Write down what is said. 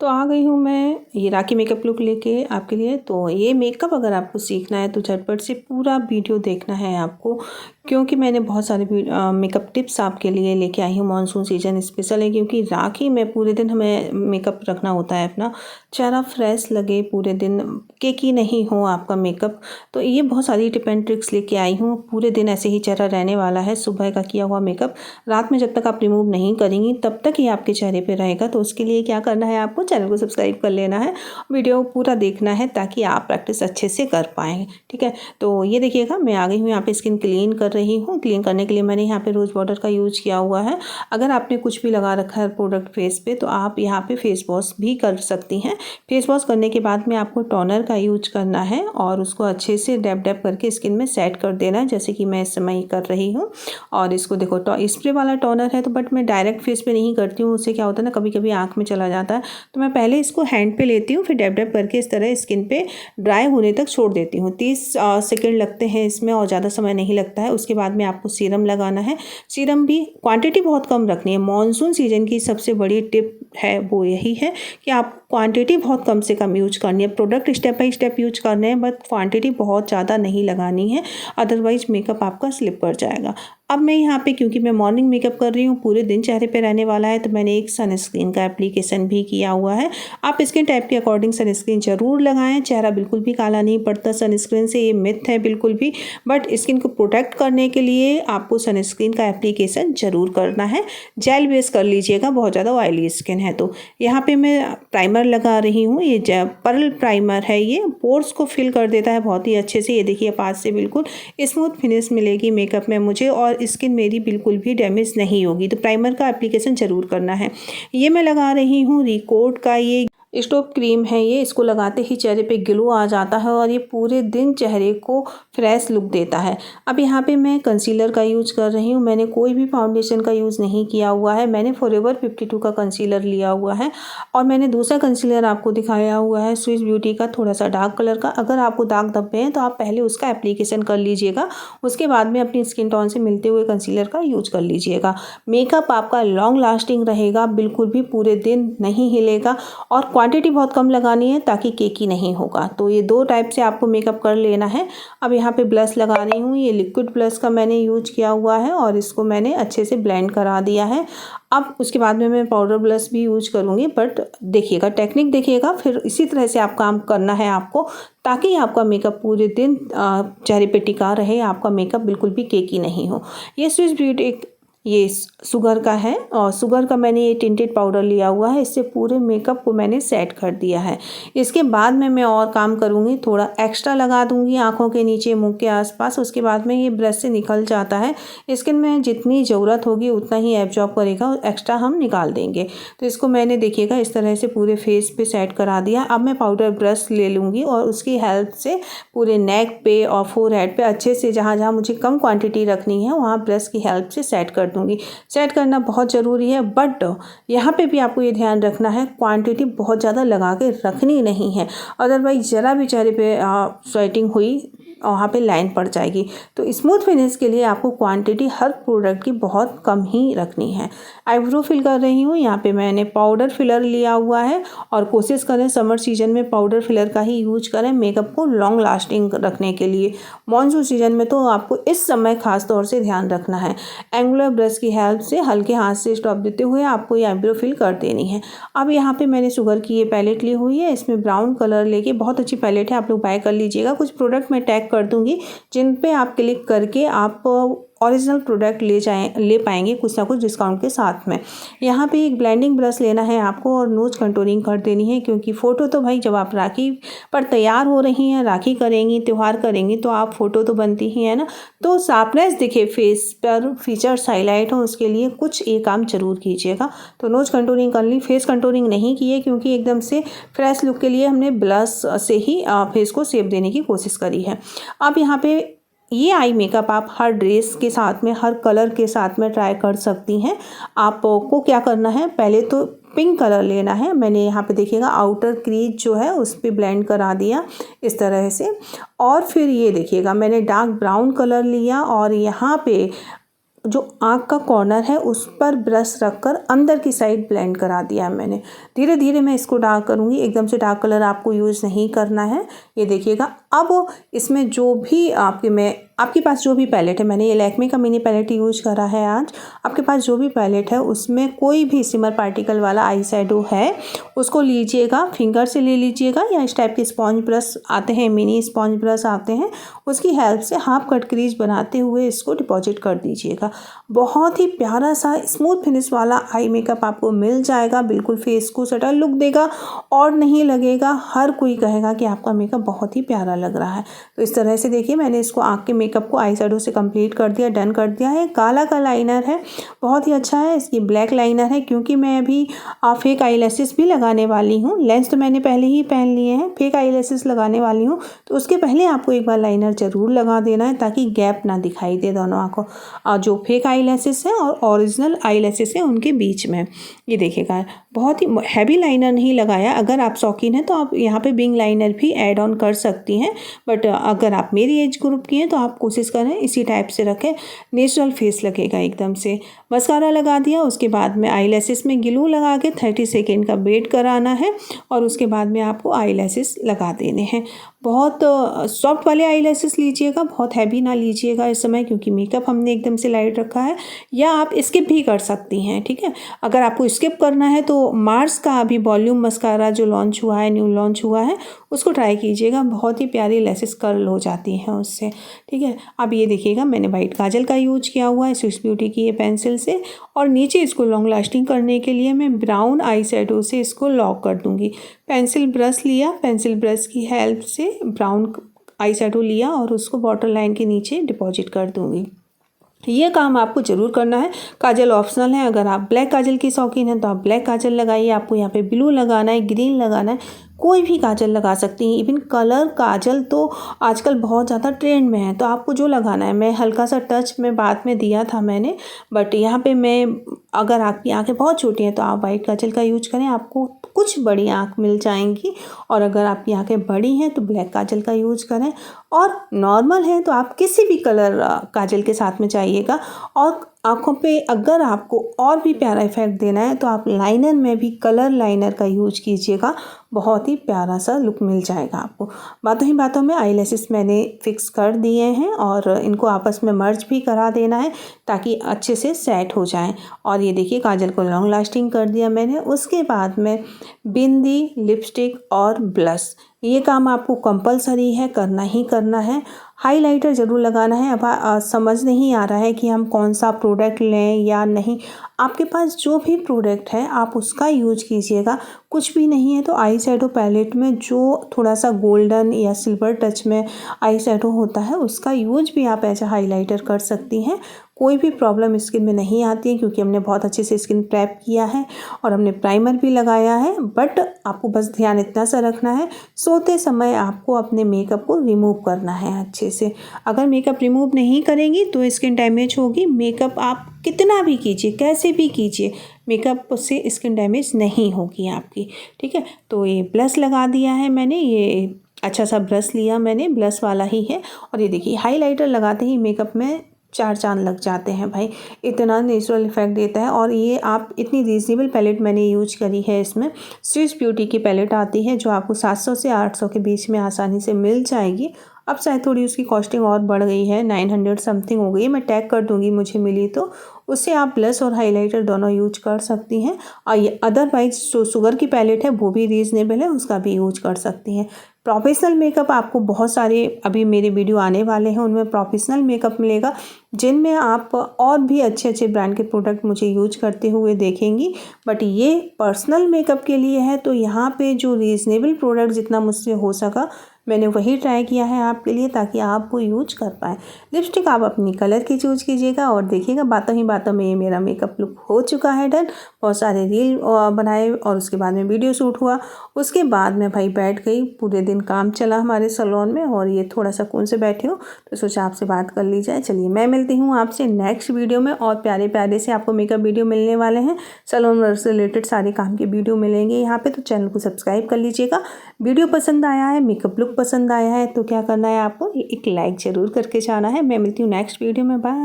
तो आ गई हूँ मैं ये राखी मेकअप लुक लेके आपके लिए। तो ये मेकअप अगर आपको सीखना है तो झटपट से पूरा वीडियो देखना है आपको, क्योंकि मैंने बहुत सारे मेकअप टिप्स आपके लिए लेके आई हूँ। मानसून सीजन स्पेशल है क्योंकि राखी में पूरे दिन हमें मेकअप रखना होता है, अपना चेहरा फ्रेश लगे, पूरे दिन केकी नहीं हो आपका मेकअप। तो ये बहुत सारी टिप एंड ट्रिक्स लेके आई हूँ। पूरे दिन ऐसे ही चेहरा रहने वाला है। सुबह का किया हुआ मेकअप रात में जब तक आप रिमूव नहीं करेंगी तब तक ही आपके चेहरे पे रहेगा। तो उसके लिए क्या करना है, आपको चैनल को सब्सक्राइब कर लेना है, वीडियो पूरा देखना है ताकि आप प्रैक्टिस अच्छे से कर पाएँ। ठीक है, तो ये देखिएगा मैं आ गई हूँ यहाँ पे स्किन क्लीन कर रही हूँ। क्लीन करने के लिए मैंने यहाँ पे रोज़ वाटर का यूज़ किया हुआ है। अगर आपने कुछ भी लगा रखा है प्रोडक्ट फेस पे तो आप यहाँ पे फेस वॉश भी कर सकती हैं। फेस वॉश करने के बाद में आपको टोनर का यूज करना है और उसको अच्छे से डैप डैप करके स्किन में सेट कर देना है, जैसे कि मैं इस समय कर रही हूँ। और इसको देखो स्प्रे वाला टोनर है तो बट मैं डायरेक्ट फेस पे नहीं करती हूँ, उससे क्या होता है ना, कभी कभी आँख में चला जाता है। तो मैं पहले इसको हैंड पे लेती हूँ, फिर डैप डैप करके इस तरह स्किन पे ड्राई होने तक छोड़ देती हूँ। 30 सेकेंड लगते हैं इसमें और ज़्यादा समय नहीं लगता है। उसके बाद में आपको सीरम लगाना है। सीरम भी क्वांटिटी बहुत कम रखनी है। मॉनसून सीजन की सबसे बड़ी टिप है वो यही है कि आप क्वांटिटी बहुत कम से कम यूज करनी है। Product step by step use करने हैं बट क्वांटिटी बहुत ज़्यादा नहीं लगानी है, अदरवाइज मेकअप आपका स्लिप कर जाएगा। अब मैं यहाँ पे क्योंकि मैं मॉर्निंग मेकअप कर रही हूँ, पूरे दिन चेहरे पे रहने वाला है, तो मैंने एक सनस्क्रीन का एप्लीकेशन भी किया हुआ है। आप स्किन टाइप के अकॉर्डिंग सनस्क्रीन जरूर लगाएं। चेहरा बिल्कुल भी काला नहीं पड़ता सनस्क्रीन से, ये मिथ है बिल्कुल भी। बट स्किन को प्रोटेक्ट करने के लिए आपको सनस्क्रीन का एप्लीकेशन जरूर करना है। जेल बेस कर लीजिएगा, बहुत ज़्यादा ऑयली स्किन है तो। यहाँ पे मैं प्राइमर लगा रही हूँ, ये पर्ल प्राइमर है। ये पोर्स को फिल कर देता है बहुत ही अच्छे से। ये देखिए पास से बिल्कुल स्मूथ फिनिश मिलेगी मेकअप में मुझे और स्किन मेरी बिल्कुल भी डैमेज नहीं होगी। तो प्राइमर का एप्लीकेशन ज़रूर करना है। ये मैं लगा रही हूँ रिकोड का ये स्टॉप क्रीम है। ये इसको लगाते ही चेहरे पे ग्लो आ जाता है और ये पूरे दिन चेहरे को फ्रेश लुक देता है। अब यहाँ पे मैं कंसीलर का यूज कर रही हूँ। मैंने कोई भी फाउंडेशन का यूज़ नहीं किया हुआ है। मैंने फॉरएवर 52 का कंसीलर लिया हुआ है और मैंने दूसरा कंसीलर आपको दिखाया हुआ है स्विस ब्यूटी का, थोड़ा सा डार्क कलर का। अगर आपको दाग धब्बे हैं तो आप पहले उसका एप्लीकेशन कर लीजिएगा, उसके बाद में अपनी स्किन टोन से मिलते हुए कंसीलर का यूज कर लीजिएगा। मेकअप आपका लॉन्ग लास्टिंग रहेगा, बिल्कुल भी पूरे दिन नहीं हिलेगा और क्वांटिटी बहुत कम लगानी है ताकि केकी नहीं होगा। तो ये दो टाइप से आपको मेकअप कर लेना है। अब यहाँ पे ब्लश लगा रही हूँ। ये लिक्विड ब्लश का मैंने यूज किया हुआ है और इसको मैंने अच्छे से ब्लेंड करा दिया है। अब उसके बाद में मैं पाउडर ब्लश भी यूज करूँगी, बट देखिएगा टेक्निक देखिएगा, फिर इसी तरह से आप काम करना है आपको, ताकि आपका मेकअप पूरे दिन चेहरे पे टिका रहे, आपका मेकअप बिल्कुल भी केकी नहीं हो। ये स्विस ब्यूटी ये शुगर का है और शुगर का मैंने ये टिंटेड पाउडर लिया हुआ है। इससे पूरे मेकअप को मैंने सेट कर दिया है। इसके बाद में मैं और काम करूँगी, थोड़ा एक्स्ट्रा लगा दूँगी आँखों के नीचे, मुंह के आसपास। उसके बाद में ये ब्रश से निकल जाता है। स्किन में जितनी ज़रूरत होगी उतना ही एब्जॉर्ब करेगा, एक्स्ट्रा हम निकाल देंगे। तो इसको मैंने देखिएगा इस तरह से पूरे फेस पे सेट करा दिया। अब मैं पाउडर ब्रश ले लूँगी और उसकी हेल्प से पूरे नेक पे और फोरहेड पे अच्छे से जहाँ जहाँ मुझे कम क्वांटिटी रखनी है वहाँ ब्रश की हेल्प से सेट कर दूंगी। सेट करना बहुत ज़रूरी है, बट यहाँ पे भी आपको ये ध्यान रखना है क्वांटिटी बहुत ज़्यादा लगा के रखनी नहीं है, अदरवाइज ज़रा भी चेहरे पे स्वेटिंग हुई वहाँ पे लाइन पड़ जाएगी। तो स्मूथ फिनिश के लिए आपको क्वांटिटी हर प्रोडक्ट की बहुत कम ही रखनी है। आईब्रो फिल कर रही हूँ। यहाँ पे मैंने पाउडर फिलर लिया हुआ है और कोशिश करें समर सीजन में पाउडर फिलर का ही यूज करें मेकअप को लॉन्ग लास्टिंग रखने के लिए। मॉनसून सीजन में तो आपको इस समय खास तौर से ध्यान रखना है। एंगुलर ब्रश की हेल्प से हल्के हाथ से स्टॉप देते हुए आपको ये आईब्रो फिल कर देनी है। अब यहाँ पे मैंने शुगर की ये पैलेट ली हुई है। इसमें ब्राउन कलर लेके, बहुत अच्छी पैलेट है, आप लोग बाय कर लीजिएगा। कुछ प्रोडक्ट मैं टैग कर दूंगी जिन पे आप क्लिक करके आप ओरिजिनल प्रोडक्ट ले पाएंगे कुछ ना कुछ डिस्काउंट के साथ में। यहाँ पे एक ब्लेंडिंग ब्रश लेना है आपको और नोज कंटूरिंग कर देनी है, क्योंकि फ़ोटो तो भाई जब आप राखी पर तैयार हो रही हैं, राखी करेंगी, त्यौहार करेंगी, तो आप फ़ोटो तो बनती ही है ना। तो शार्पनेस दिखे फेस पर, फीचर्स हाईलाइट हो, उसके लिए कुछ एक काम जरूर कीजिएगा। तो नोज कंटूरिंग कर ली, फेस कंटूरिंग नहीं की है क्योंकि एकदम से फ्रेश लुक के लिए हमने ब्लश से ही फेस को शेप देने की कोशिश करी है। अब यहाँ पे ये आई मेकअप आप हर ड्रेस के साथ में, हर कलर के साथ में ट्राई कर सकती हैं। आपको क्या करना है, पहले तो पिंक कलर लेना है। मैंने यहाँ पे देखिएगा आउटर क्रीज जो है उस पर ब्लेंड करा दिया इस तरह से। और फिर ये देखिएगा मैंने डार्क ब्राउन कलर लिया और यहाँ पे जो आँख का कॉर्नर है उस पर ब्रश रखकर अंदर की साइड ब्लेंड करा दिया है मैंने। धीरे धीरे मैं इसको डार्क करूँगी, एकदम से डार्क कलर आपको यूज़ नहीं करना है। ये देखिएगा। अब इसमें जो भी आपके पास जो भी पैलेट है, मैंने ये लैक्मे का मिनी पैलेट यूज करा है आज। आपके पास जो भी पैलेट है उसमें कोई भी सिमर पार्टिकल वाला आई शैडो है उसको लीजिएगा, फिंगर से ले लीजिएगा या इस टाइप के स्पॉन्ज ब्रश आते हैं, मिनी स्पॉन्ज ब्रश आते हैं, उसकी हेल्प से हाफ कट क्रीज बनाते हुए इसको डिपॉजिट कर दीजिएगा। बहुत ही प्यारा सा स्मूथ फिनिश वाला आई मेकअप आपको मिल जाएगा। बिल्कुल फेस को सटल लुक देगा और नहीं लगेगा, हर कोई कहेगा कि आपका मेकअप बहुत ही प्यारा लग रहा है। तो इस तरह से देखिए मैंने इसको आँख के मेकअप को आई शैडो से कंप्लीट कर दिया, डन कर दिया है। काला का लाइनर है, बहुत ही अच्छा है। इसकी ब्लैक लाइनर है, क्योंकि मैं अभी फेक आई लैशेस भी लगाने वाली हूँ। लेंस तो मैंने पहले ही पहन लिए हैं, फेक आई लैशेस लगाने वाली हूँ, तो उसके पहले आपको एक बार लाइनर ज़रूर लगा देना है ताकि गैप ना दिखाई दे दोनों आँखों, जो फेक आई लैशेस है और ओरिजिनल आई लैशेस है उनके बीच में। ये देखिएगा, बहुत ही हैवी लाइनर नहीं लगाया। अगर आप शौकीन हैं तो आप यहाँ पे विंग लाइनर भी ऐड ऑन कर सकती हैं, बट अगर आप मेरी एज ग्रुप की हैं तो आप कोशिश करें इसी टाइप से रखें, नेचुरल फेस लगेगा एकदम से। मस्कारा लगा दिया, उसके बाद में आई लैशेस में ग्लू लगा के 30 सेकेंड का वेट कराना है और उसके बाद में आपको आई लैशेस लगा देने हैं। बहुत सॉफ्ट वाले आई लैशेस लीजिएगा, बहुत हैवी ना लीजिएगा इस समय, क्योंकि मेकअप हमने एकदम से लाइट रखा है। या आप स्किप भी कर सकती हैं, ठीक है। अगर आपको स्किप करना है तो मार्स का अभी वॉल्यूम मस्कारा जो लॉन्च हुआ है, न्यू लॉन्च हुआ है, उसको ट्राई कीजिएगा। बहुत ही प्यारी लैशेस कर्ल हो जाती हैं उससे, ठीक है। अब ये देखिएगा मैंने वाइट काजल का यूज किया हुआ है स्विस ब्यूटी की ये पेंसिल से, और नीचे इसको लॉन्ग लास्टिंग करने के लिए मैं ब्राउन आई शैडो से इसको लॉक कर दूंगी। पेंसिल ब्रश लिया, पेंसिल ब्रश की हेल्प से ब्राउन आई शैडो लिया और उसको वाटर लाइन के नीचे डिपॉजिट कर दूंगी। ये काम आपको ज़रूर करना है। काजल ऑप्शनल है, अगर आप ब्लैक काजल की शौकीन हैं तो आप ब्लैक काजल लगाइए। आपको यहाँ पे ब्लू लगाना है, ग्रीन लगाना है, कोई भी काजल लगा सकती हैं। इवन कलर काजल तो आजकल बहुत ज़्यादा ट्रेंड में है, तो आपको जो लगाना है। मैं हल्का सा टच में बाद में दिया था मैंने, बट यहाँ पे मैं, अगर आपकी आंखें बहुत छोटी हैं तो आप वाइट काजल का यूज करें, आपको कुछ बड़ी आंख मिल जाएंगी। और अगर आपकी आंखें बड़ी हैं तो ब्लैक काजल का यूज करें, और नॉर्मल है तो आप किसी भी कलर काजल के साथ में चाहिएगा। और आँखों पे अगर आपको और भी प्यारा इफेक्ट देना है तो आप लाइनर में भी कलर लाइनर का यूज कीजिएगा, बहुत ही प्यारा सा लुक मिल जाएगा आपको। बातों ही बातों में आई लैशेस मैंने फिक्स कर दिए हैं और इनको आपस में मर्ज भी करा देना है ताकि अच्छे से सेट हो जाएं। और ये देखिए काजल को लॉन्ग लास्टिंग कर दिया मैंने। उसके बाद में बिंदी, लिपस्टिक और ब्लश, ये काम आपको कंपलसरी है, करना ही करना है। हाइलाइटर ज़रूर लगाना है। अब समझ नहीं आ रहा है कि हम कौन सा प्रोडक्ट लें या नहीं, आपके पास जो भी प्रोडक्ट है आप उसका यूज कीजिएगा। कुछ भी नहीं है तो आई शैडो पैलेट में जो थोड़ा सा गोल्डन या सिल्वर टच में आई शैडो होता है उसका यूज भी आप ऐसा हाइलाइटर कर सकती हैं। कोई भी प्रॉब्लम स्किन में नहीं आती है, क्योंकि हमने बहुत अच्छे से स्किन प्रेप किया है और हमने प्राइमर भी लगाया है। बट आपको बस ध्यान इतना सा रखना है, सोते समय आपको अपने मेकअप को रिमूव करना है अच्छे से। अगर मेकअप रिमूव नहीं करेंगी तो स्किन डैमेज होगी। मेकअप आप कितना भी कीजिए, कैसे भी कीजिए, मेकअप से स्किन डैमेज नहीं होगी आपकी, ठीक है। तो ये ब्लश लगा दिया है मैंने, ये अच्छा सा ब्रश लिया मैंने, ब्लश वाला ही है। और ये देखिए हाइलाइटर लगाते ही मेकअप में 4 चांद लग जाते हैं भाई, इतना नेचुरल इफेक्ट देता है। और ये आप इतनी रीजनेबल पैलेट मैंने यूज करी है। इसमें स्विस ब्यूटी की पैलेट आती है जो आपको 700 से 800 के बीच में आसानी से मिल जाएगी। अब शायद थोड़ी उसकी कॉस्टिंग और बढ़ गई है, 900 समथिंग हो गई है। मैं टैग कर दूंगी मुझे मिली तो, उससे आप ब्लश और हाइलाइटर दोनों यूज कर सकती हैं। और ये अदरवाइज जो शुगर की पैलेट है वो भी रीज़नेबल है, उसका भी यूज कर सकती हैं। प्रोफेशनल मेकअप आपको बहुत सारे अभी मेरे वीडियो आने वाले हैं, उनमें प्रोफेशनल मेकअप मिलेगा जिनमें आप और भी अच्छे अच्छे ब्रांड के प्रोडक्ट मुझे यूज करते हुए देखेंगी। बट ये पर्सनल मेकअप के लिए है, तो यहाँ पे जो रीज़नेबल प्रोडक्ट जितना मुझसे हो सका मैंने वही ट्राई किया है आपके लिए, ताकि आप वो यूज कर पाएँ। लिपस्टिक आप अपनी कलर की चूज कीजिएगा। और देखिएगा बातों ही बातों में ये मेरा मेकअप लुक हो चुका है डन। बहुत सारे रील बनाए और उसके बाद में वीडियो शूट हुआ। उसके बाद मैं भाई बैठ गई, पूरे दिन काम चला हमारे सैलून में, और ये थोड़ा सा कौन से बैठे हो तो सोचा आपसे बात कर ली जाए। चलिए मैं मिलती हूँ आपसे नेक्स्ट वीडियो में, और प्यारे प्यारे से आपको मेकअप वीडियो मिलने वाले हैं। सैलून वर्क से रिलेटेड सारे काम के वीडियो मिलेंगे यहाँ पे, तो चैनल को सब्सक्राइब कर लीजिएगा। वीडियो पसंद आया है, मेकअप लुक पसंद आया है तो क्या करना है आपको, एक लाइक ज़रूर करके जाना है। मैं मिलती हूँ नेक्स्ट वीडियो में, बाय।